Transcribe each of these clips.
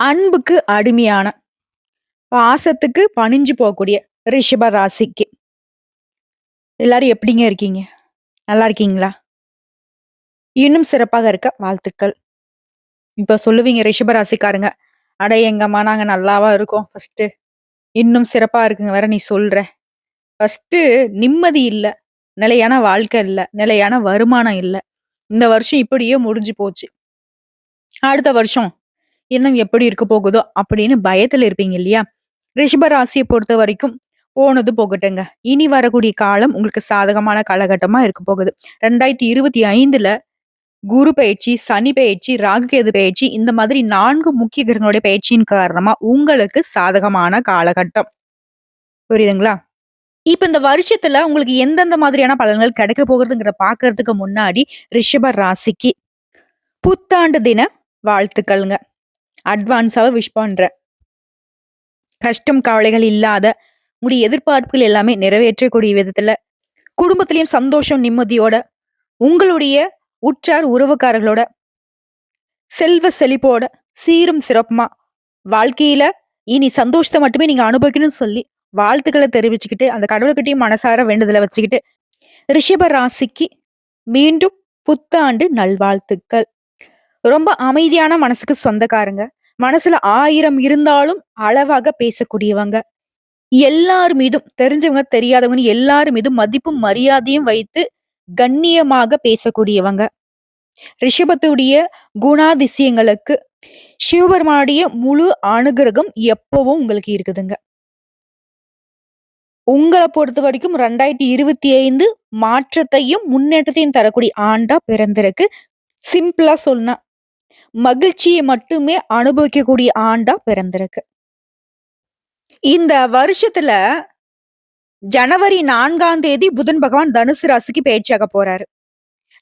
அன்புக்கு அடிமையான, பாசத்துக்கு பணிஞ்சு போகக்கூடிய ரிஷப ராசிக்கு எல்லாரும் எப்படிங்க இருக்கீங்க? நல்லா இருக்கீங்களா? இன்னும் சிறப்பாக இருக்க வாழ்த்துக்கள். இப்ப சொல்லுவீங்க ரிஷப ராசிக்காரங்க, "அட எங்கம்மா நாங்க நல்லாவா இருக்கோம் ஃபர்ஸ்ட்டு. இன்னும் சிறப்பா இருக்குங்க வேற நீ சொல்ற." ஃபர்ஸ்ட்டு நிம்மதி இல்ல. நிலையான வாழ்க்கை இல்ல. நிலையான வருமானம் இல்ல. இந்த வருஷம் இப்படியே முடிஞ்சு போச்சு. அடுத்த வருஷம் இன்னும் எப்படி இருக்க போகுதோ அப்படின்னு பயத்துல இருப்பீங்க இல்லையா? ரிஷப ராசிய பொறுத்தவரைக்கும் போனது போகட்டுங்க. இனி வரக்கூடிய காலம் உங்களுக்கு சாதகமான காலகட்டமா இருக்க போகுது. 2025ல குரு பெயர்ச்சி, சனி பெயர்ச்சி, ராகுகேது பெயர்ச்சி இந்த மாதிரி 4 முக்கிய கிரகங்களுடைய பெயர்ச்சியின் காரணமா உங்களுக்கு சாதகமான காலகட்டம். புரியுதுங்களா? இப்ப இந்த வருஷத்துல உங்களுக்கு எந்தெந்த மாதிரியான பலன்கள் கிடைக்க போகுதுங்கிறத பார்க்கறதுக்கு முன்னாடி ரிஷப ராசிக்கு புத்தாண்டு தின வாழ்த்துக்கள்ங்க. அட்வான்ஸாவே விஷ் பண்றேன். கஷ்டம், கவலைகள் இல்லாத உங்களுடைய எதிர்பார்ப்புகள் எல்லாமே நிறைவேற்றக்கூடிய விதத்துல, குடும்பத்திலயும் சந்தோஷம், நிம்மதியோட, உங்களுடைய உற்றார் உறவுக்காரர்களோட, செல்வ செழிப்போட, சீரும் சிறப்புமா வாழ்க்கையில இனி சந்தோஷத்த மட்டுமே நீங்க அனுபவிக்கணும்னு சொல்லி வாழ்த்துக்கள தெரிவிச்சுக்கிட்டு, அந்த கடவுள்கிட்டயும் மனசார வேண்டுதல வச்சுக்கிட்டு, ரிஷப ராசிக்கு மீண்டும் புத்தாண்டு நல்வாழ்த்துக்கள். ரொம்ப அமைதியான மனசுக்கு சொந்தக்காரங்க. மனசுல 1000 இருந்தாலும் அளவாக பேசக்கூடியவங்க. எல்லார் மீதும் தெரிஞ்சவங்க, தெரியாதவங்கன்னு எல்லார் மீதும் மதிப்பும், மரியாதையும் வைத்து கண்ணியமாக பேசக்கூடியவங்க. ரிஷபத்துடைய குணாதிசயங்களுக்கு சிவபெருமானுடைய முழு அனுகிரகம் எப்பவும் உங்களுக்கு இருக்குதுங்க. உங்கள பொறுத்தவரைக்கும் 2025 மாற்றத்தையும், முன்னேற்றத்தையும் தரக்கூடிய ஆண்டா பிறந்திருக்கு. சிம்பிளா சொன்னா, மகிழ்ச்சிய மட்டுமே அனுபவிக்கக்கூடிய ஆண்டா பிறந்திருக்கு. இந்த வருஷத்துல ஜனவரி 4ஆம் தேதி புதன் பகவான் தனுசு ராசிக்கு பெயர்ச்சியாக போறாரு.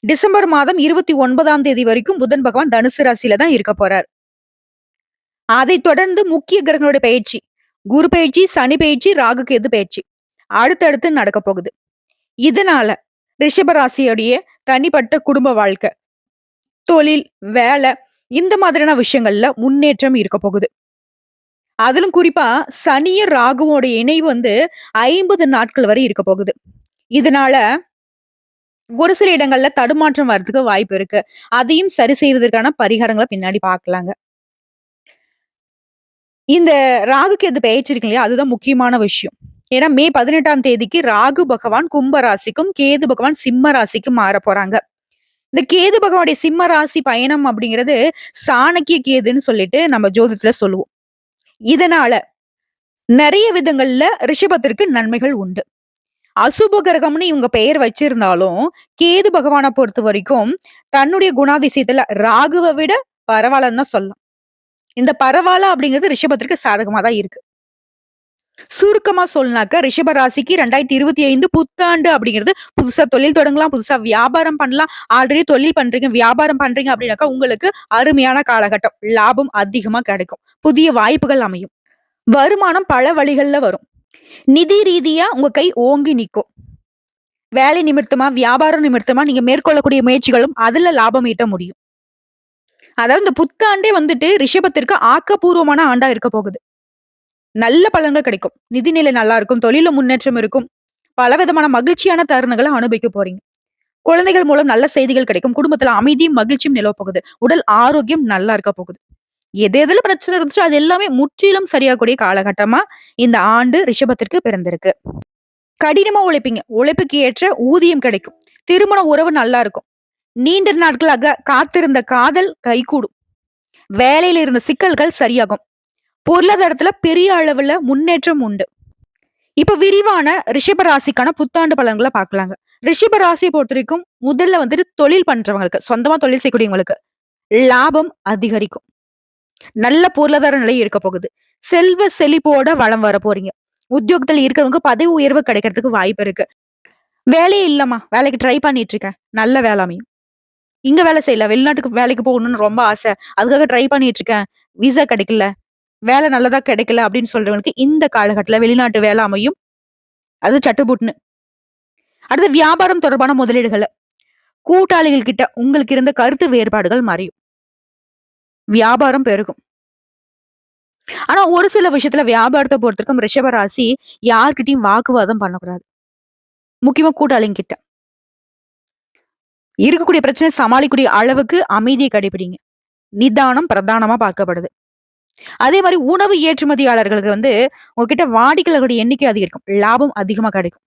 டிசம்பர் மாதம் 29ஆம் தேதி வரைக்கும் புதன் பகவான் தனுசு ராசியில தான் இருக்க போறார். அதைத் தொடர்ந்து முக்கிய கிரகங்களுடைய பெயர்ச்சி, குரு பெயர்ச்சி, சனி பெயர்ச்சி, ராகு கேது பெயர்ச்சி அடுத்தடுத்து நடக்க போகுது. இதனால ரிஷப ராசியுடைய தனிப்பட்ட குடும்ப வாழ்க்கை, தொழில், வேலை இந்த மாதிரியான விஷயங்கள்ல முன்னேற்றம் இருக்க போகுது. அதிலும் குறிப்பா சனியும் ராகுவோட இணைவு 50 நாட்கள் வரை இருக்க போகுது. இதனால ஒரு சில இடங்கள்ல தடுமாற்றம் வர்றதுக்கு வாய்ப்பு இருக்கு. அதையும் சரி செய்வதற்கான பரிகாரங்கள பின்னாடி பார்க்கலாங்க. இந்த ராகு கேது பெயர்ச்சி இருக்கு இல்லையா? அதுதான் முக்கியமான விஷயம். ஏன்னா மே 18ஆம் தேதிக்கு ராகு பகவான் கும்ப ராசிக்கும், கேது பகவான் சிம்ம ராசிக்கும் மாறப் போறாங்க. இந்த கேது பகவானுடைய சிம்ம ராசி பயணம் அப்படிங்கிறது சாணக்கிய கேதுன்னு சொல்லிட்டு நம்ம ஜோதிடத்துல சொல்லுவோம். இதனால நெறைய விதங்கள்ல ரிஷபத்திற்கு நன்மைகள் உண்டு. அசுப கிரகம்னு இவங்க பெயர் வச்சிருந்தாலும், கேது பகவான பொறுத்தவரைக்கும் தன்னுடைய குணாதிசயத்துல ராகுவ விட பரவாயில்லன்னு தான் சொல்லலாம். இந்த பரவால்ல அப்படிங்கிறது ரிஷபத்திற்கு சாதகமா தான் இருக்கு. சுருக்கமா சொல்லனாக்க ரிஷப ராசிக்கு 2025 புத்தாண்டு அப்படிங்கிறது புதுசா தொழில் தொடங்கலாம், புதுசா வியாபாரம் பண்ணலாம். ஆல்ரெடி தொழில் பண்றீங்க, வியாபாரம் பண்றீங்க அப்படின்னாக்கா உங்களுக்கு அருமையான காலகட்டம். லாபம் அதிகமா கிடைக்கும். புதிய வாய்ப்புகள் அமையும். வருமானம் பல வழிகள்ல வரும். நிதி ரீதியா உங்க கை ஓங்கி நிக்கும். வேலை நிமித்தமா, வியாபாரம் நிமித்தமா நீங்க மேற்கொள்ளக்கூடிய முயற்சிகளும் அதுல லாபம் ஈட்ட முடியும். அதாவது இந்த புத்தாண்டே ரிஷபத்திற்கு ஆக்கப்பூர்வமான ஆண்டா இருக்க போகுது. நல்ல பலன்கள் கிடைக்கும். நிதிநிலை நல்லா இருக்கும். தொழில முன்னேற்றம் இருக்கும். பலவிதமான மகிழ்ச்சியான தருணங்கள அனுபவிக்க போறீங்க. குழந்தைகள் மூலம் நல்ல செய்திகள் கிடைக்கும். குடும்பத்துல அமைதியும், மகிழ்ச்சியும் நிலவ போகுது. உடல் ஆரோக்கியம் நல்லா இருக்க போகுது. எதுல பிரச்சனை இருந்துச்சோ அது எல்லாமே முற்றிலும் சரியாகக்கூடிய காலகட்டமா இந்த ஆண்டு ரிஷபத்திற்கு பிறந்திருக்கு. கடினமா உழைப்பீங்க. உழைப்புக்கு ஏற்ற ஊதியம் கிடைக்கும். திருமண உறவு நல்லா இருக்கும். நீண்ட நாட்களாக காத்திருந்த காதல் கைகூடும். வேலையில இருந்த சிக்கல்கள் சரியாகும். பொருளாதாரத்துல பெரிய அளவுல முன்னேற்றம் உண்டு. இப்ப விரிவான ரிஷப ராசிக்கான புத்தாண்டு பலன்களை பார்க்கலாங்க. ரிஷப ராசியை பொறுத்தவரைக்கும் முதல்ல தொழில் பண்றவங்களுக்கு, சொந்தமா தொழில் செய்யக்கூடியவங்களுக்கு லாபம் அதிகரிக்கும். நல்ல பொருளாதார நிலை இருக்க போகுது. செல்வ செழிப்போட வளம் வர போறீங்க. உத்தியோகத்துல இருக்கிறவங்க பதவி உயர்வு கிடைக்கிறதுக்கு வாய்ப்பு இருக்கு. வேலையே இல்லம்மா, வேலைக்கு ட்ரை பண்ணிட்டு இருக்கேன். நல்ல வேலை அமையும். இங்க வேலை செய்யல, வெளிநாட்டுக்கு வேலைக்கு போகணும்னு ரொம்ப ஆசை. அதுக்காக ட்ரை பண்ணிட்டு இருக்கேன். விசா கிடைக்கல. வேலை நல்லதா கிடைக்கல அப்படின்னு சொல்றவங்களுக்கு இந்த காலகட்டத்துல வெளிநாட்டு வேலை அமையும். அது சட்டுப்புட்டுன்னு. அடுத்து வியாபாரம் தொடர்பான முதலீடுகள். கூட்டாளிகள் கிட்ட உங்களுக்கு இருந்த கருத்து வேறுபாடுகள் மறையும். வியாபாரம் பெருகும். ஆனா ஒரு சில விஷயத்துல வியாபாரத்த பொறுத்தவரைக்கும் ரிஷப ராசி யார்கிட்டயும் வாக்குவாதம் பண்ணக்கூடாது. முக்கியமா கூட்டாளிங்க கிட்ட. இருக்கக்கூடிய பிரச்சனை சமாளிக்கக்கூடிய அளவுக்கு அமைதிய கடைபிடிங்க. நிதானம் பிரதானமா பார்க்கப்படுது. அதே மாரி உணவு ஏற்றுமதியாளர்களுக்கு உங்ககிட்ட வாடிக்கையாளர்களுடைய எண்ணிக்கை அதிகரிக்கும். லாபம் அதிகமா கிடைக்கும்.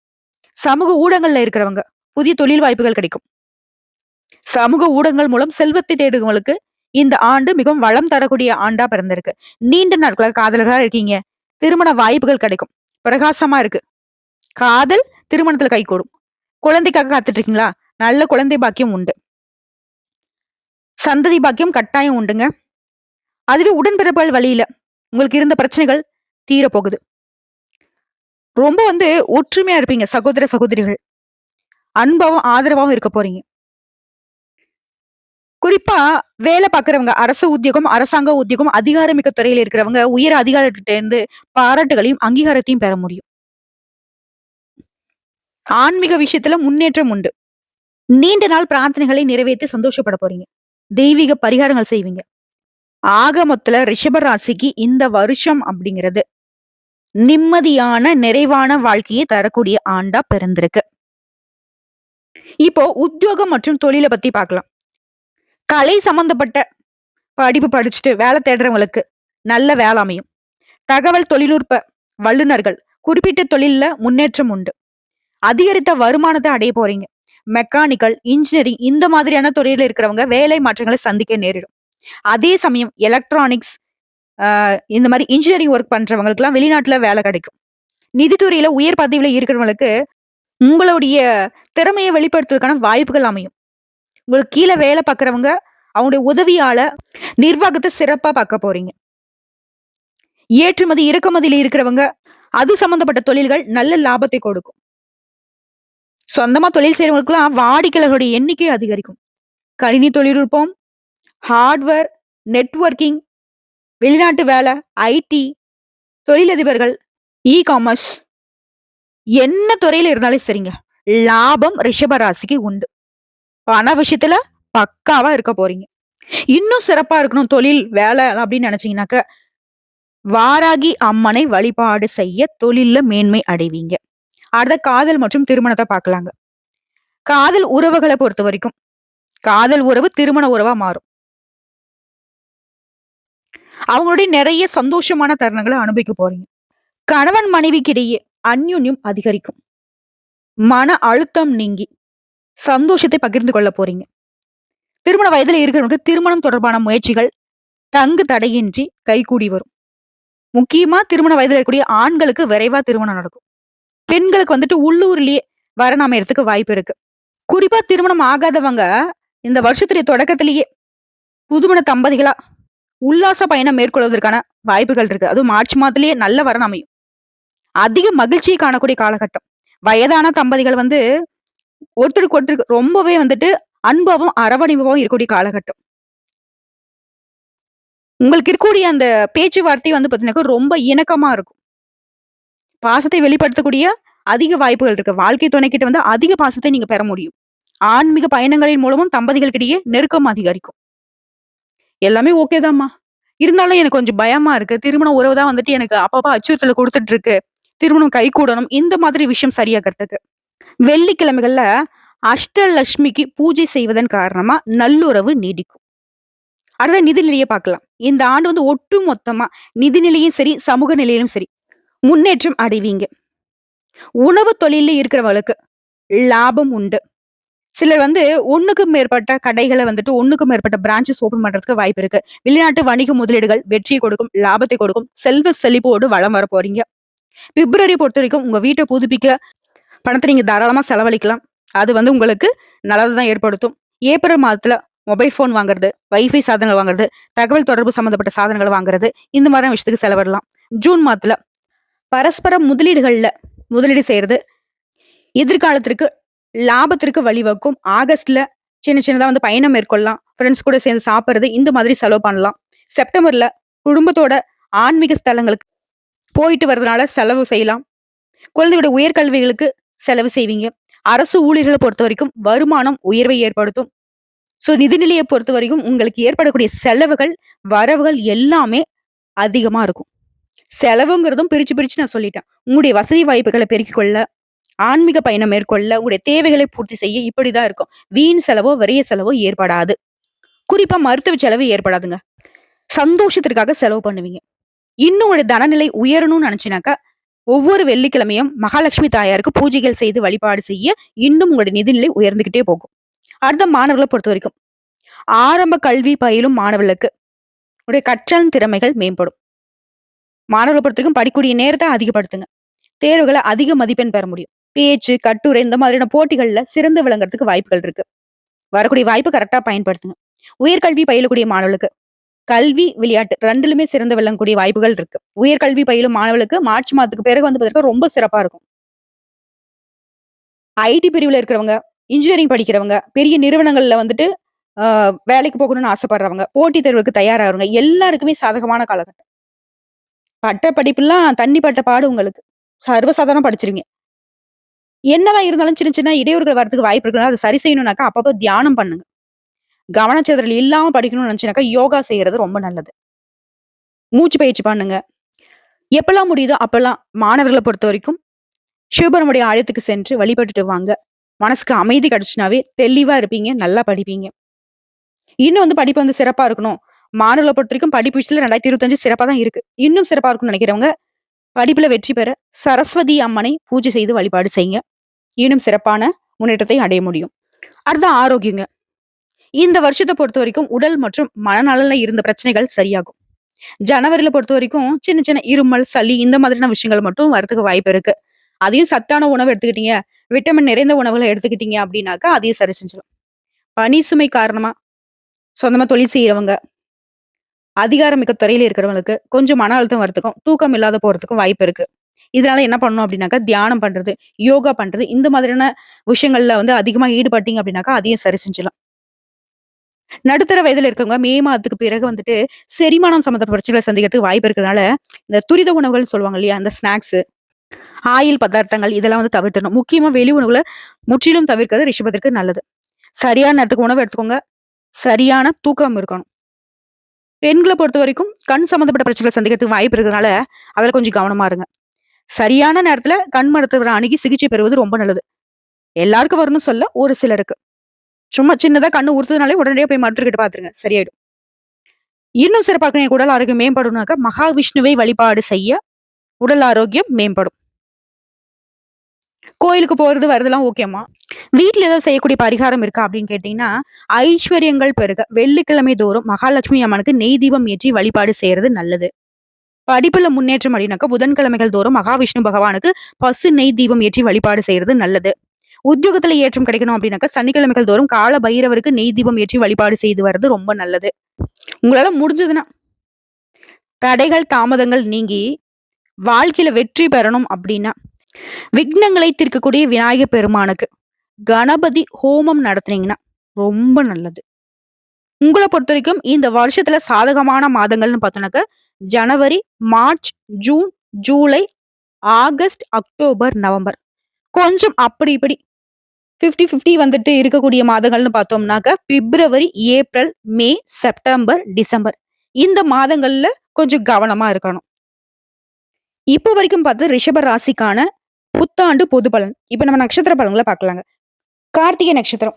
சமூக ஊடகங்கள்ல இருக்கிறவங்க, புதிய தொழில் வாய்ப்புகள் கிடைக்கும். சமூக ஊடகங்கள் மூலம் செல்வத்தை தேடுபவங்களுக்கு இந்த ஆண்டு மிகவும் வளம் தரக்கூடிய ஆண்டா பிறந்திருக்கு. நீண்ட நாட்களா காதலர்களா இருக்கீங்க. திருமண வாய்ப்புகள் கிடைக்கும். பிரகாசமா இருக்கு. காதல் திருமணத்துல கைகூடும். குழந்தைக்காக காத்துட்டு இருக்கீங்களா? நல்ல குழந்தை பாக்கியம் உண்டு. சந்ததி பாக்கியம் கட்டாயம் உண்டுங்க. அதுவே உடன்பிறப்புகள் வழியில உங்களுக்கு இருந்த பிரச்சனைகள் தீரப்போகுது. ரொம்ப ஒற்றுமையா இருப்பீங்க சகோதர, சகோதரிகள். அன்பாவும், ஆதரவாவும் இருக்க போறீங்க. குறிப்பா வேலை பார்க்கிறவங்க, அரசு உத்தியோகம், அரசாங்க உத்தியோகம், அதிகாரமிக்க துறையில இருக்கிறவங்க, உயர் அதிகாரிகிட்ட இருந்து பாராட்டுகளையும், அங்கீகாரத்தையும் பெற முடியும். ஆன்மீக விஷயத்துல முன்னேற்றம் உண்டு. நீண்ட நாள் பிரார்த்தனைகளை நிறைவேற்றி சந்தோஷப்பட போறீங்க. தெய்வீக பரிகாரங்கள் செய்வீங்க. ஆக மொத்தல ரிஷப ராசிக்கு இந்த வருஷம் அப்படிங்கிறது நிம்மதியான, நிறைவான வாழ்க்கையை தரக்கூடிய ஆண்டா பிறந்திருக்கு. இப்போ உத்தியோகம் மற்றும் தொழில பத்தி பார்க்கலாம். கலை சம்பந்தப்பட்ட படிப்பு படிச்சுட்டு வேலை தேடுறவங்களுக்கு நல்ல வேலை அமையும். தகவல் தொழில்நுட்ப வல்லுநர்கள் குறிப்பிட்ட தொழில்ல முன்னேற்றம் உண்டு. அதிகரித்த வருமானத்தை அடைய போறீங்க. மெக்கானிக்கல், இன்ஜினியரிங் இந்த மாதிரியான துறையில இருக்கிறவங்க வேலை மாற்றங்களை சந்திக்க நேரிடும். அதே சமயம் எலக்ட்ரானிக்ஸ் இந்த மாதிரி இன்ஜினியரிங் ஒர்க் பண்றவங்களுக்கு எல்லாம் வெளிநாட்டுல வேலை கிடைக்கும். நிதித்துறையில உயர் பதவியில இருக்கிறவங்களுக்கு உங்களுடைய திறமையை வெளிப்படுத்துவதற்கான வாய்ப்புகள் அமையும். உங்களுக்கு கீழே வேலை பார்க்கறவங்க அவங்களுடைய உதவியால நிர்வாகத்தை சிறப்பா பார்க்க போறீங்க. ஏற்றுமதி இறக்குமதியில இருக்கிறவங்க அது சம்பந்தப்பட்ட தொழில்கள் நல்ல லாபத்தை கொடுக்கும். சொந்தமா தொழில் செய்யறவங்களுக்குலாம் வாடிக்கையாளர்களுடைய எண்ணிக்கை அதிகரிக்கும். கணினி தொழில்நுட்பம், ஹார்ட்வேர், நெட்வொர்க்கிங், வெளிநாட்டு வேலை, ஐடி, தொழிலதிபர்கள், காமர்ஸ் என்ன துறையில இருந்தாலும் சரிங்க. லாபம் ரிஷப ராசிக்கு உண்டு. பண விஷயத்துல பக்காவா இருக்க போறீங்க. இன்னும் சிறப்பா இருக்கணும் தொழில், வேலை அப்படின்னு நினைச்சீங்கன்னாக்க, வாராகி அம்மனை வழிபாடு செய்ய தொழில்ல மேன்மை அடைவீங்க. அடுத்த காதல் மற்றும் திருமணத்தை பார்க்கலாங்க. காதல் உறவுகளை பொறுத்த வரைக்கும் காதல் உறவு திருமண உறவா மாறும். அவங்களுடைய நிறைய சந்தோஷமான தருணங்களை அனுபவிக்க போறீங்க. கணவன் மனைவிக்கிடையே அந்யுன்யம் அதிகரிக்கும். மன அழுத்தம் நீங்கி சந்தோஷத்தை பகிர்ந்து கொள்ள போறீங்க. திருமண வயதுல இருக்கிறவங்களுக்கு திருமணம் தொடர்பான முயற்சிகள் தங்கு தடையின்றி கைகூடி வரும். முக்கியமா திருமண வயதுல இருக்கக்கூடிய ஆண்களுக்கு விரைவா திருமணம் நடக்கும். பெண்களுக்கு உள்ளூர்லயே வரண அமையறதுக்கு வாய்ப்பு இருக்கு. குறிப்பா திருமணம் ஆகாதவங்க இந்த வருஷத்துடைய தொடக்கத்திலேயே புதுமண தம்பதிகளா உல்லாச பயணம் மேற்கொள்வதற்கான வாய்ப்புகள் இருக்கு. அதுவும் மார்ச் மாதத்திலேயே நல்ல வரன் அமையும். அதிக மகிழ்ச்சியை காணக்கூடிய காலகட்டம். வயதான தம்பதிகள் ஒருத்தருக்கு ஒருத்தருக்கு ரொம்பவே அன்பாவும் அரவணைப்பாவும் இருக்கக்கூடிய காலகட்டம். உங்களுக்கு இருக்கக்கூடிய அந்த பேச்சுவார்த்தை பாத்தீங்கன்னா ரொம்ப இணக்கமா இருக்கும். பாசத்தை வெளிப்படுத்தக்கூடிய அதிக வாய்ப்புகள் இருக்கு. வாழ்க்கை துணைக்கிட்ட அதிக பாசத்தை நீங்க பெற முடியும். ஆன்மீக பயணங்களின் மூலமும் தம்பதிகளுக்கிடையே நெருக்கம் அதிகரிக்கும். எல்லாமே ஓகே தான்மா. இருந்தாலும் எனக்கு கொஞ்சம் பயமா இருக்கு. திருமண உறவு தான் எனக்கு அப்பப்ப அச்சுறுத்தல குடுத்துட்டு இருக்கு. திருமணம் கைகூடணும். இந்த மாதிரி விஷயம் சரியாகறதுக்கு. வெள்ளிக்கிழமைகள்ல அஷ்டலட்சுமிக்கு பூஜை செய்வதன் காரணமா நல்லுறவு நீடிக்கும். அடுத்த நிதிநிலையை பார்க்கலாம். இந்த ஆண்டு ஒட்டு மொத்தமா நிதிநிலையும் சரி, சமூக நிலையிலும் சரி முன்னேற்றம் அடைவீங்க. உணவு தொழில இருக்கிறவங்களுக்கு லாபம் உண்டு. சிலர் ஒண்ணுக்கும் மேற்பட்ட கடைகளை ஒண்ணுக்கும் மேற்பட்ட பிரான்ச்சஸ் ஓபன் பண்றதுக்கு வாய்ப்பு இருக்கு. வெளிநாட்டு வணிக முதலீடுகள் வெற்றியை கொடுக்கும், லாபத்தை கொடுக்கும், செல்வ செழிப்போடு வளம் வர போறீங்க. பிப்ரவரி பொறுத்த வரைக்கும் உங்க வீட்டை புதுப்பிக்க பணத்தை நீங்க தாராளமா செலவழிக்கலாம். அது உங்களுக்கு நல்லதுதான் ஏற்படுத்தும். ஏப்ரல் மாதத்துல மொபைல் போன் வாங்குறது, வைஃபை சாதனங்கள் வாங்குறது, தகவல் தொடர்பு சம்பந்தப்பட்ட சாதனங்கள் வாங்குறது, இந்த மாதிரியான விஷயத்துக்கு செலவிடலாம். ஜூன் மாதத்துல பரஸ்பர முதலீடுகள்ல முதலீடு செய்யறது எதிர்காலத்திற்கு லாபத்திற்கு வழிவகுக்கும். ஆகஸ்ட்ல சின்ன சின்னதா பயணம் மேற்கொள்ளலாம். ஃப்ரெண்ட்ஸ் கூட சேர்ந்து சாப்பிடுறது, இந்த மாதிரி செலவு பண்ணலாம். செப்டம்பர்ல குடும்பத்தோட ஆன்மீக ஸ்தலங்களுக்கு போயிட்டு வர்றதுனால செலவு செய்யலாம். குழந்தையோட உயர்கல்விகளுக்கு செலவு செய்வீங்க. அரசு ஊழியர்களை பொறுத்த வரைக்கும் வருமானம் உயர்வை ஏற்படுத்தும். நிதிநிலையை பொறுத்த வரைக்கும் உங்களுக்கு ஏற்படக்கூடிய செலவுகள், வரவுகள் எல்லாமே அதிகமா இருக்கும். செலவுங்கிறதும் பிரிச்சு பிரிச்சு நான் சொல்லிட்டேன். உங்களுடைய வசதி வாய்ப்புகள பெருக்கிக் கொள்ள, ஆன்மீக பயணம் மேற்கொள்ள, உங்களுடைய தேவைகளை பூர்த்தி செய்ய இப்படிதான் இருக்கும். வீண் செலவோ, விரைய செலவோ ஏற்படாது. குறிப்பா மருத்துவ செலவு ஏற்படாதுங்க. சந்தோஷத்திற்காக செலவு பண்ணுவீங்க. இன்னும் உங்களுடைய தனநிலை உயரணும்னு நினைச்சீனாக்கா, ஒவ்வொரு வெள்ளிக்கிழமையும் மகாலட்சுமி தாயாருக்கு பூஜைகள் செய்து வழிபாடு செய்ய, இன்னும் உங்களுடைய நிதிநிலை உயர்ந்துகிட்டே போகும். அடுத்த மாணவர்கள பொறுத்தவரைக்கும், ஆரம்ப கல்வி பயிலும் மாணவர்களுக்கு உடைய கற்றல் திறமைகள் மேம்படும். மாணவர்கள பொறுத்தவரைக்கும் படிக்கக்கூடிய நேரத்த அதிகப்படுத்துங்க. தேர்வுகள அதிக மதிப்பெண் பெற முடியும். பேச்சு, கட்டுரை இந்த மாதிரியான போட்டிகள்ல சிறந்து விளங்குறதுக்கு வாய்ப்புகள் இருக்கு. வரக்கூடிய வாய்ப்பு கரெக்ட்டா பயன்படுத்துங்க. உயர்கல்வி பயிலக்கூடிய மாணவர்களுக்கு கல்வி, விளையாட்டு 2லயுமே சிறந்து விளங்கக்கூடிய வாய்ப்புகள் இருக்கு. உயர்கல்வி பயிலும் மாணவர்களுக்கு மார்ச் மாதத்துக்கு பிறகு வந்து பாத்தீங்கன்னா ரொம்ப சிறப்பா இருக்கும். ஐடி பிரிவுல இருக்கிறவங்க, இன்ஜினியரிங் படிக்கிறவங்க, பெரிய நிறுவனங்கள்ல வந்துட்டு அ வேலைக்கு போகணும்னு ஆசைப்படுறவங்க, போட்டித் தேர்வுக்கு தயாராகறவங்க எல்லாருக்குமே சாதகமான காலகட்டம். பட்ட படிப்புலாம் தண்ணி பட்ட பாடு உங்களுக்கு. சர்வசாதாரணமா படிச்சிருவீங்க. என்னதான் இருந்தாலும் சின்ன சின்ன இடையூறுகள் வரதுக்கு வாய்ப்பு இருக்குன்னா, அத சரி செய்யணும்னாக்கா அப்பப்போ தியானம் பண்ணுங்க. கவனச்சிதறல் இல்லாம படிக்கணும்னு நினைச்சீனாக்கா, யோகா செய்யறது ரொம்ப நல்லது. மூச்சு பயிற்சி பண்ணுங்க. எப்பல்லாம் முடியுதோ அப்பல்லாம் மாணவர்கள பொறுத்தவரைக்கும், சிவபெருமானுடைய ஆலயத்துக்கு சென்று வழிபட்டுட்டு வாங்க. மனசுக்கு அமைதி கிடைச்சுச்சுனாவே தெளிவா இருப்பீங்க. நல்லா படிப்பீங்க. இன்னும் வந்து படிப்பு வந்து சிறப்பா இருக்கணும். மாணவர்கள பொறுத்தவரைக்கும் படிப்பு விஷயத்துல 2025 சிறப்பா தான் இருக்கு. இன்னும் சிறப்பா இருக்கும்னு நினைக்கிறவங்க, படிப்புல வெற்றி பெற சரஸ்வதி அம்மனை பூஜை செய்து வழிபாடு செய்யுங்க. இன்னும் சிறப்பான முன்னேற்றத்தை அடைய முடியும். அடுத்து ஆரோக்கியங்க. இந்த வருஷத்த பொறுத்தவரைக்கும் உடல் மற்றும் மனநலன்ல இருந்த பிரச்சனைகள் சரியாகும். ஜனவரில பொறுத்தவரைக்கும் சின்ன சின்ன இருமல், சளி இந்த மாதிரியான விஷயங்கள் மட்டும் வரதுக்கு வாய்ப்பு இருக்கு. அதையும் சத்தான உணவு எடுத்துக்கிட்டீங்க, விட்டமின் நிறைந்த உணவுகள எடுத்துக்கிட்டீங்க அப்படின்னாக்கா, அதையும் சரி செஞ்சிரும். பணி சுமை காரணமா சொந்தமா தொழில் செய்றவங்க, அதிகாரமிக்க துறையில இருக்கிறவங்களுக்கு கொஞ்சம் மன அழுத்தம் வரதுக்கும், தூக்கம் இல்லாத போறதுக்கும் வாய்ப்பு இருக்கு. இதனால என்ன பண்ணணும் அப்படின்னாக்கா, தியானம் பண்றது, யோகா பண்றது இந்த மாதிரியான விஷயங்கள்ல வந்து அதிகமா ஈடுபட்டீங்க அப்படின்னாக்கா, அதையும் சரி செஞ்சிடலாம். நடுத்தர வயதுல இருக்கவங்க மே மாதத்துக்கு பிறகு வந்துட்டு செரிமானம் சம்மந்தப்பட்ட பிரச்சனைகளை சந்திக்கிறதுக்கு வாய்ப்பு இருக்கிறதுனால, இந்த துரித உணவுகள்னு சொல்லுவாங்க இல்லையா? அந்த ஸ்நாக்ஸ், ஆயில் பதார்த்தங்கள் இதெல்லாம் வந்து தவிர்த்தணும். முக்கியமா வெளி உணவுகள முற்றிலும் தவிர்க்கிறது ரிஷபத்திற்கு நல்லது. சரியான நேரத்துக்கு உணவு எடுத்துக்கோங்க. சரியான தூக்கம் இருக்கணும். பெண்கள பொறுத்தவரைக்கும் கண் சம்மந்தப்பட்ட பிரச்சனைகளை சந்திக்கிறதுக்கு வாய்ப்பு இருக்கிறதுனால, அதுல கொஞ்சம் கவனமா இருங்க. சரியான நேரத்துல கண் மருத்துவர அணுகி சிகிச்சை பெறுவது ரொம்ப நல்லது. எல்லாருக்கும் வரும்னு சொல்ல, ஒரு சிலருக்கு. சும்மா சின்னதா கண்ணு உறுத்துதுனாலே உடனடியா போய் மருத்துவர்கிட்ட பாத்துருங்க. சரியாயிடும். இன்னும் சிறப்பாக என் உடல் ஆரோக்கியம் மேம்படணும்னாக்கா, மகாவிஷ்ணுவை வழிபாடு செய்ய உடல் ஆரோக்கியம் மேம்படும். கோயிலுக்கு போறது வரதெல்லாம் ஓகேம்மா. வீட்ல ஏதாவது செய்யக்கூடிய பரிகாரம் இருக்கா அப்படின்னு கேட்டீங்கன்னா, ஐஸ்வர்யங்கள் பெருக வெள்ளிக்கிழமை தோறும் மகாலட்சுமி அம்மனுக்கு நெய் தீபம் ஏற்றி வழிபாடு செய்யறது நல்லது. படிப்புல முன்னேற்றம் அப்படின்னாக்கா, புதன்கிழமைகள் தோறும் மகாவிஷ்ணு பகவானுக்கு பசு நெய் தீபம் ஏற்றி வழிபாடு செய்யறது நல்லது. உத்தியோகத்துல ஏற்றம் கிடைக்கணும் அப்படின்னாக்கா, சனிக்கிழமைகள் தோறும் கால பைரவருக்கு நெய் தீபம் ஏற்றி வழிபாடு செய்து வர்றது ரொம்ப நல்லது. உங்களால முடிஞ்சதுன்னா தடைகள், தாமதங்கள் நீங்கி வாழ்க்கையில வெற்றி பெறணும் அப்படின்னா, விக்னங்களை தீர்க்கக்கூடிய விநாயகர் பெருமானுக்கு கணபதி ஹோமம் நடத்துனீங்கன்னா ரொம்ப நல்லது. உங்கள பொறுத்தவரைக்கும் இந்த வருஷத்துல சாதகமான மாதங்கள்னு பார்த்தோம்னாக்க, ஜனவரி, மார்ச், ஜூன், ஜூலை, ஆகஸ்ட், அக்டோபர், நவம்பர். கொஞ்சம் அப்படி இப்படி 50, 50 வந்துட்டு இருக்கக்கூடிய மாதங்கள்னு பார்த்தோம்னாக்க, பிப்ரவரி, ஏப்ரல், மே, செப்டம்பர், டிசம்பர். இந்த மாதங்கள்ல கொஞ்சம் கவனமா இருக்கணும். இப்போ வரைக்கும் பார்த்து ரிஷப ராசிக்கான புத்தாண்டு பொது பலன். இப்ப நம்ம நட்சத்திர பலன்கள பார்க்கலாங்க. கார்த்திகை நட்சத்திரம்.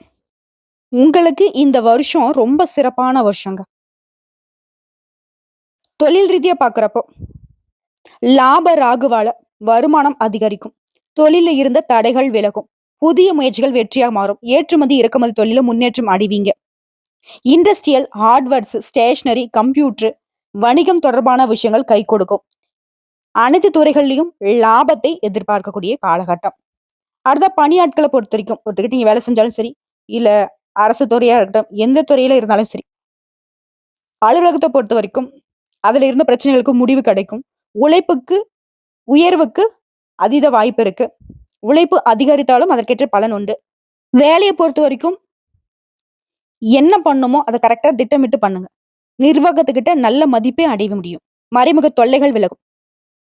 உங்களுக்கு இந்த வருஷம் ரொம்ப சிறப்பான வருஷங்க. தொழில் ரீதியா பார்க்கிறப்போ, லாப ராகுவால வருமானம் அதிகரிக்கும். தொழில்ல இருந்த தடைகள் விலகும். புதிய முயற்சிகள் வெற்றியா மாறும். ஏற்றுமதி, இறக்குமதி தொழில முன்னேற்றம் அடைவீங்க. இண்டஸ்ட்ரியல், ஹார்ட்வேர்ஸ், ஸ்டேஷனரி, கம்ப்யூட்டர், வணிகம் தொடர்பான விஷயங்கள் கை கொடுக்கும். அனைத்து துறைகள்லயும் லாபத்தை எதிர்பார்க்கக்கூடிய காலகட்டம். அடுத்த பணியாட்கள பொறுத்தவரைக்கும், ஒருத்தர்கிட்ட நீங்க வேலை செஞ்சாலும் சரி, இல்ல அரசு துறையா இருக்கட்டும், எந்த துறையில இருந்தாலும் சரி, அலுவலகத்த பொறுத்தவரைக்கும், அதுல இருந்த பிரச்சனைகளுக்கு முடிவு கிடைக்கும். உழைப்புக்கு, உயர்வுக்கு அதீத வாய்ப்பு இருக்கு. உழைப்பு அதிகரித்தாலும் அதற்கேற்ற பலன் உண்டு. வேலைய பொறுத்தவரைக்கும் என்ன பண்ணுமோ அத கரெக்ட்டா திட்டமிட்டு பண்ணுங்க. நிர்வாகத்துக்கிட்ட நல்ல மதிப்பை அடைய முடியும். மறைமுக தொல்லைகள் விலகும்.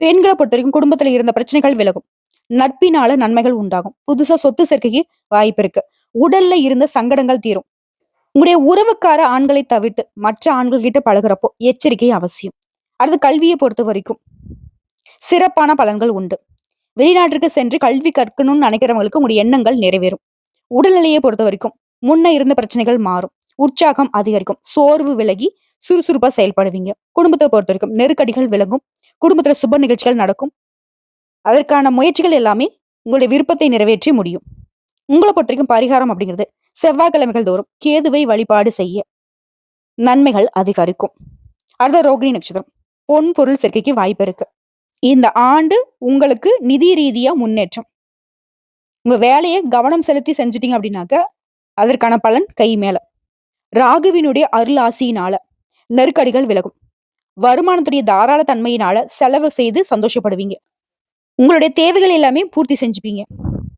பெண்கள பொறுத்தவரைக்கும் குடும்பத்துல இருந்த பிரச்சனைகள் விலகும். நட்பினால நன்மைகள் உண்டாகும். புதுசா சொத்து சேர்க்கைக்கு வாய்ப்பு இருக்கு. உடல்ல இருந்த சங்கடங்கள் தீரும். உங்களுடைய உறவுக்கார ஆண்களை தவிர்த்து மற்ற ஆண்கள் கிட்ட பழகுறப்போ எச்சரிக்கை அவசியம். அடுத்து கல்வியை பொறுத்த வரைக்கும் சிறப்பான பலன்கள் உண்டு. வெளிநாட்டிற்கு சென்று கல்வி கற்கணும்னு நினைக்கிறவங்களுக்கு உங்களுடைய எண்ணங்கள் நிறைவேறும். உடல்நிலையை பொறுத்த வரைக்கும் முன்ன இருந்த பிரச்சனைகள் மாறும். உற்சாகம் அதிகரிக்கும். சோர்வு விலகி சுறுசுறுப்பா செயல்படுவீங்க. குடும்பத்தை பொறுத்த வரைக்கும் நெருக்கடிகள் விலகும். குடும்பத்துல சுப நிகழ்ச்சிகள் நடக்கும். அதற்கான முயற்சிகள் எல்லாமே உங்களுடைய விருப்பத்தை நிறைவேற்றி முடியும். உங்களை பொறுத்த வரைக்கும் பரிகாரம் அப்படிங்கிறது செவ்வாய்க்கிழமைகள் தோறும் கேதுவை வழிபாடு செய்ய நன்மைகள் அதிகரிக்கும். அடுத்த ரோகிணி நட்சத்திரம். பொன் பொருள் சேர்க்கைக்கு வாய்ப்பு இருக்கு. இந்த ஆண்டு உங்களுக்கு நிதி ரீதியா முன்னேற்றம். உங்க வேலையை கவனம் செலுத்தி செஞ்சுட்டீங்க அப்படின்னாக்க அதற்கான பலன் கை மேல. ராகுவினுடைய அருள் ஆசியினால நெருக்கடிகள் விலகும். வருமானத்துடைய தாராள தன்மையினால செலவு செய்து சந்தோஷப்படுவீங்க. உங்களுடைய தேவைகள் எல்லாமே பூர்த்தி செஞ்சுப்பீங்க.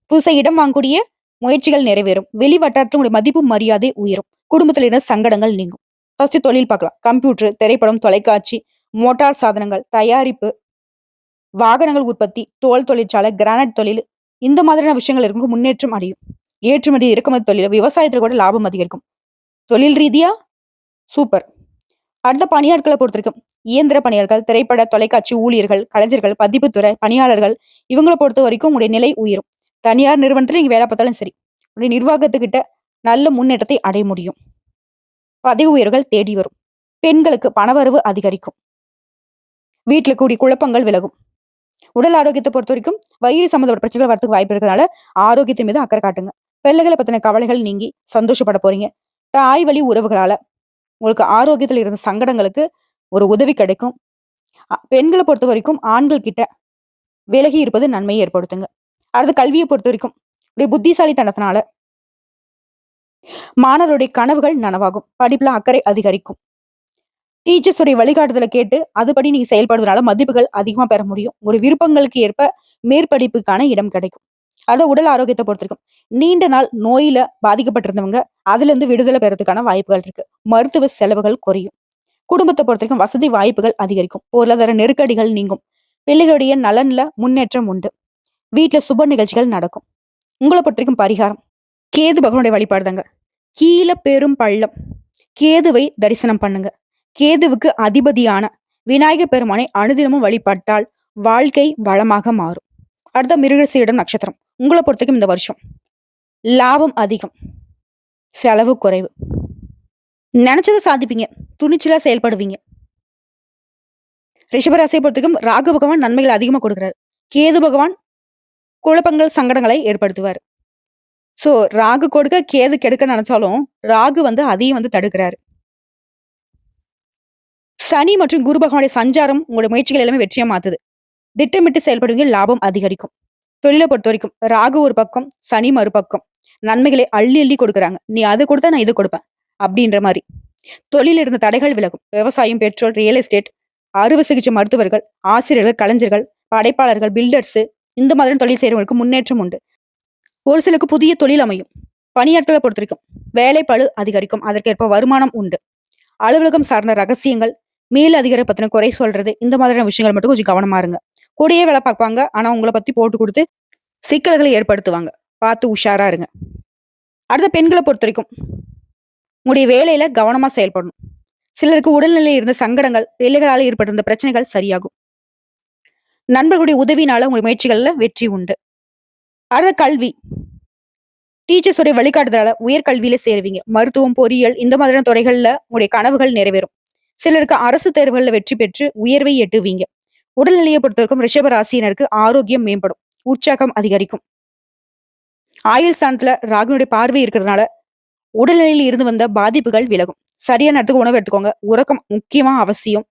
புதுசா இடம் வாங்கக்கூடிய முயற்சிகள் நிறைவேறும். வெளி வட்டாரத்தில் உங்களுடைய மதிப்பு மரியாதை உயரும். குடும்பத்தில் இருந்த சங்கடங்கள் நீங்கும். ஃபர்ஸ்ட் தொழில் பார்க்கலாம். கம்ப்யூட்டர், திரைப்படம், தொலைக்காட்சி, மோட்டார் சாதனங்கள், தயாரிப்பு, வாகனங்கள் உற்பத்தி, தோல் தொழிற்சாலை, கிரானைட் தொழில், இந்த மாதிரியான விஷயங்கள் இருக்கும் முன்னேற்றம் அடையும். ஏற்றுமதி இறக்குமதி தொழில், விவசாயத்துல கூட லாபம் அதிகரிக்கும். தொழில் ரீதியா சூப்பர். அடுத்த பணியாட்களை பொறுத்த வரைக்கும் இயந்திர பணியாளர்கள், திரைப்பட தொலைக்காட்சி ஊழியர்கள், கலைஞர்கள், பதிப்புத்துறை பணியாளர்கள், இவங்களை பொறுத்த வரைக்கும் உங்களுடைய நிலை உயரும். தனியார் நிறுவனத்துல நீங்க வேலை பார்த்தாலும் சரி, உங்களுடைய நிர்வாகத்துக்கிட்ட நல்ல முன்னேற்றத்தை அடைய முடியும். பதவி உயர்வுகள் தேடி வரும். பெண்களுக்கு பணவரவு அதிகரிக்கும். வீட்டுல கூடிய குழப்பங்கள் விலகும். உடல் ஆரோக்கியத்தை பொறுத்த வரைக்கும் வயிறு சம்மந்தப்பட்ட பிரச்சனைகள் வரதுக்கு வாய்ப்பு இருக்கிறதுனால ஆரோக்கியத்தின் மீது அக்கறை காட்டுங்க. பிள்ளைகளை பத்தின கவலைகள் நீங்கி சந்தோஷப்பட போறீங்க. தாய் வழி உறவுகளால உங்களுக்கு ஆரோக்கியத்துல இருந்த சங்கடங்களுக்கு ஒரு உதவி கிடைக்கும். பெண்களை பொறுத்த வரைக்கும் ஆண்கள் கிட்ட விலகி இருப்பது நன்மையை ஏற்படுத்துங்க. அடுத்து கல்வியை பொறுத்த வரைக்கும் புத்திசாலித்தனத்தினால மாணவருடைய கனவுகள் நனவாகும். படிப்புல அக்கறை அதிகரிக்கும். டீச்சர்ஸ் உடைய வழிகாட்டுதலை கேட்டு அதுபடி நீங்க செயல்படுறதுனால மதிப்புகள் அதிகமா பெற முடியும். ஒரு விருப்பங்களுக்கு ஏற்ப மேற்படிப்புக்கான இடம் கிடைக்கும். அத உடல் ஆரோக்கியத்தை பொறுத்திருக்கும். நீண்ட நாள் நோயில பாதிக்கப்பட்டிருந்தவங்க அதுல இருந்து விடுதலை பெறதுக்கான வாய்ப்புகள் இருக்கு. மருத்துவ செலவுகள் குறையும். குடும்பத்தை பொறுத்திருக்கும் வசதி வாய்ப்புகள் அதிகரிக்கும். பொருளாதார நெருக்கடிகள் நீங்கும். பிள்ளைகளுடைய நலன்ல முன்னேற்றம் உண்டு. வீட்டுல சுப நிகழ்ச்சிகள் நடக்கும். உங்களை பொறுத்திருக்கும் பரிகாரம் கேது பகவானுடைய வழிபாடுதாங்க. கீழே பெரும் பள்ளம் கேதுவை தரிசனம் பண்ணுங்க. கேதுவுக்கு அதிபதியான விநாயக பெருமானை அனுதினமும் வழிபட்டால் வாழ்க்கை வளமாக மாறும். அடுத்த மிருகசீரிடம் நட்சத்திரம். உங்களை பொறுத்தவரைக்கும் இந்த வருஷம் லாபம் அதிகம், செலவு குறைவு. நினைச்சதை சாதிப்பீங்க. துணிச்சலா செயல்படுவீங்க. ரிஷபராசியை பொறுத்தவரைக்கும் ராகு பகவான் நன்மைகள் அதிகமா கொடுக்கிறார். கேது பகவான் குழப்பங்கள் சங்கடங்களை ஏற்படுத்துவார். சோ ராகு கொடுக்க கேது கெடுக்க நினைச்சாலும் ராகு அதையும் தடுக்கிறாரு. சனி மற்றும் குரு பகவானுடைய சஞ்சாரம் உங்களுடைய முயற்சிகள் எல்லாமே வெற்றியா மாத்துது. திட்டமிட்டு செயல்படுவீங்க. லாபம் அதிகரிக்கும். தொழிலை பொறுத்த வரைக்கும் ராகு ஒரு பக்கம், சனி மறுபக்கம். நன்மைகளை அள்ளி அள்ளி கொடுக்குறாங்க. நீ அது கொடுத்தா நான் இது கொடுப்பேன் அப்படின்ற மாதிரி. தொழில் இருந்த தடைகள் விலகும். விவசாயம், பெட்ரோல், ரியல் எஸ்டேட், அறுவை சிகிச்சை மருத்துவர்கள், ஆசிரியர்கள், கலைஞர்கள், படைப்பாளர்கள், பில்டர்ஸ், இந்த மாதிரி தொழில் செய்யறவங்களுக்கு முன்னேற்றம் உண்டு. ஒரு சிலருக்கு புதிய தொழில் அமையும். பணியாட்களை பொறுத்த வரைக்கும் வேலை பளு அதிகரிக்கும். அதற்கேற்ப வருமானம் உண்டு. அலுவலகம் சார்ந்த ரகசியங்கள், மேல் அதிகாரி பத்தின குறை சொல்றது, இந்த மாதிரியான விஷயங்கள் மட்டும் கொஞ்சம் கவனமா இருங்க. கூடயே வேலை பார்ப்பாங்க. ஆனா உங்களை பத்தி போட்டு கொடுத்து சிக்கல்களை ஏற்படுத்துவாங்க. பார்த்து உஷாரா இருங்க. அடுத்த பெண்களை பொறுத்த வரைக்கும் உங்களுடைய வேலையில கவனமா செயல்படணும். சிலருக்கு உடல்நிலையில் இருந்த சங்கடங்கள், பிள்ளைகளால் ஏற்பட்டிருந்த பிரச்சனைகள் சரியாகும். நண்பர்களுடைய உதவினால உங்களுடைய முயற்சிகள்ல வெற்றி உண்டு. அடுத்த கல்வி. டீச்சர்ஸ் உடைய வழிகாட்டுதலால உயர்கல்வியில சேருவீங்க. மருத்துவம், பொறியியல், இந்த மாதிரியான துறைகள்ல உங்களுடைய கனவுகள் நிறைவேறும். சிலருக்கு அரசு தேர்வுகள்ல வெற்றி பெற்று உயர்வை எட்டுவீங்க. உடல்நிலையை பொறுத்தவரைக்கும் ரிஷப ராசியினருக்கு ஆரோக்கியம் மேம்படும். உற்சாகம் அதிகரிக்கும். ஆயுள் ஸ்தானத்துல ராகுனுடைய பார்வை இருக்கிறதுனால உடல்நிலையில் இருந்து வந்த பாதிப்புகள் விலகும். சரியான நேரத்துக்கு உணவு எடுத்துக்கோங்க. உறக்கம் முக்கியமா அவசியம்.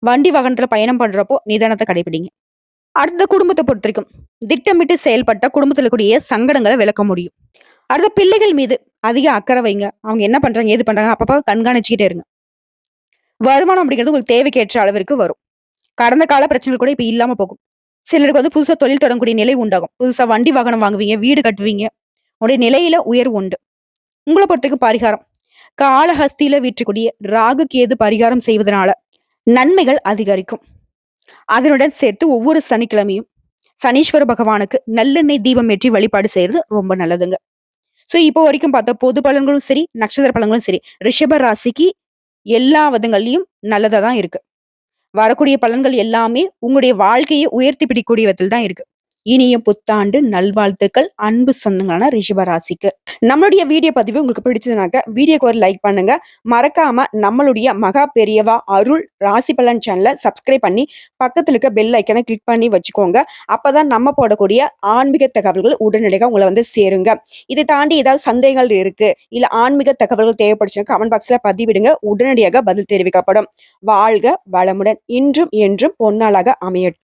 வண்டி வாகனத்துல பயணம் பண்றப்போ நிதானத்தை கடைபிடிங்க. அடுத்த குடும்பத்தை பொறுத்த வரைக்கும் திட்டமிட்டு செயல்பட்ட குடும்பத்துல கூடிய சங்கடங்களை விளக்க முடியும். அடுத்த பிள்ளைகள் மீது அதிக அக்கறை வைங்க. அவங்க என்ன பண்றாங்க, ஏது பண்றாங்க அப்பப்ப கண்காணிச்சுக்கிட்டே இருங்க. வருமானம் அப்படிங்கிறது உங்களுக்கு தேவைக்கேற்ற அளவிற்கு வரும். கடந்த கால பிரச்சனைகள் கூட இப்ப இல்லாம போகும். சிலருக்கு புதுசா தொழில் தொடங்கக்கூடிய நிலை உண்டாகும். புதுசா வண்டி வாகனம் வாங்குவீங்க, வீடு கட்டுவீங்க. உடைய நிலையில உயர்வு உண்டு. உங்களை பொறுத்தவரைக்கும் பரிகாரம் காலஹஸ்தியில வீற்றக்கூடிய ராகு கேது பரிகாரம் செய்வதனால நன்மைகள் அதிகரிக்கும். அதனுடன் சேர்த்து ஒவ்வொரு சனிக்கிழமையும் சனீஸ்வர பகவானுக்கு நல்லெண்ணெய் தீபம் ஏற்றி வழிபாடு செய்யறது ரொம்ப நல்லதுங்க. சோ இப்போ வரைக்கும் பார்த்த பொது பலன்களும் சரி, நட்சத்திர பலன்களும் சரி, ரிஷப ராசிக்கு எல்லா விதங்கள்லயும் நல்லதா தான் இருக்கு. வரக்கூடிய பலன்கள் எல்லாமே உங்களுடைய வாழ்க்கையை உயர்த்தி பிடிக்கக்கூடிய விதத்தில் தான் இருக்கு. இனிய புத்தாண்டு நல்வாழ்த்துக்கள் அன்பு சொந்தங்களான ரிஷபராசிக்கு. நம்மளுடைய வீடியோ பதிவு உங்களுக்கு பிடிச்சதுனாக்க வீடியோக்கு ஒரு லைக் பண்ணுங்க. மறக்காம நம்மளுடைய மகா பெரியவா அருள் ராசி பலன் சேனலை சப்ஸ்கிரைப் பண்ணி பக்கத்துல இருக்க பெல் ஐக்கனை கிளிக் பண்ணி வச்சுக்கோங்க. அப்பதான் நம்ம போடக்கூடிய ஆன்மீக தகவல்கள் உடனடியாக உங்களை வந்து சேருங்க. இதை தாண்டி ஏதாவது சந்தேகங்கள் இருக்கு, இல்ல ஆன்மீக தகவல்கள் தேவைப்படுச்சுன்னா கமெண்ட் பாக்ஸ்ல பதிவிடுங்க. உடனடியாக பதில் தெரிவிக்கப்படும். வாழ்க வளமுடன். இன்றும் என்றும் பொன்னாளாக அமையட்டும்.